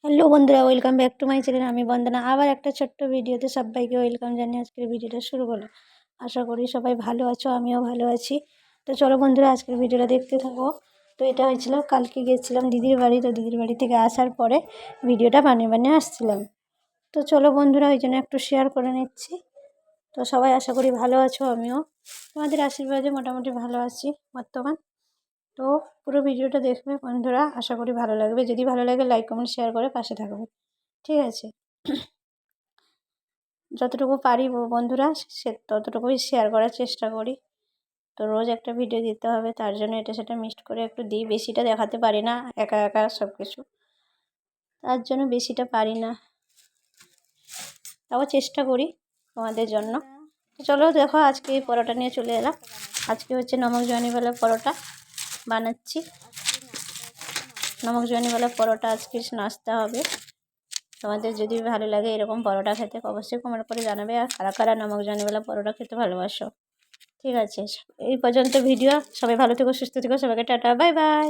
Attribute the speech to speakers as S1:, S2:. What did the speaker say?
S1: Hello বন্ধুরা, welcome back to my channel. আমি বন্দনা আবার একটা ছোট্ট ভিডিওতে সবাইকে ওয়েলকাম জানিয়ে আজকের ভিডিওটা শুরু করলাম। আশা করি সবাই ভালো আছো, আমিও ভালো আছি। তো চলো বন্ধুরা, আজকের ভিডিওটা দেখতে থাকো। তো এটা হয়েছিল, কালকে গিয়েছিলাম দিদির বাড়ি। তো দিদির বাড়ি থেকে আসার পরে ভিডিওটা বানিয়ে আসছিলাম। তো চলো বন্ধুরা, ওই জন্য একটু শেয়ার করে নিচ্ছি। তো সবাই আশা করি ভালো আছো, আমিও তোমাদের আশীর্বাদে মোটামুটি ভালো আছি বর্তমান। তো পুরো ভিডিওটা দেখবে বন্ধুরা, আশা করি ভালো লাগবে। যদি ভালো লাগে লাইক কমেন্ট শেয়ার করে পাশে থাকবে, ঠিক আছে? যতটুকু পারি বন্ধুরা সে ততটুকুই শেয়ার করার চেষ্টা করি। তো রোজ একটা ভিডিও দিতে হবে, তার জন্য এটা সেটা মিক্সড করে একটু দিই। বেশিটা দেখাতে পারি না, একা একা সব কিছু, তার জন্য বেশিটা পারি না, তাও চেষ্টা করি তোমাদের জন্য। তো চলো দেখো, আজকে এই পরোটা নিয়ে চলে এলাম। আজকে হচ্ছে নমক জোয়ানিওয়ালা পরোটা বানাচ্ছি। নমক জোয়ানিওয়ালা পরোটা আজকে নাস্তা হবে। তোমাদের যদি ভালো লাগে এরকম পরোটা খেতে, অবশ্যই কমেন্ট করে জানাবে। আর কারা কারা নমক জোয়ানিওয়ালা পরোটা খেতে ভালোবাসো, ঠিক আছে? এই পর্যন্ত ভিডিও। সবাই ভালো থেকো, সুস্থ থেকো, সবাইকে টাটা, বাই বাই।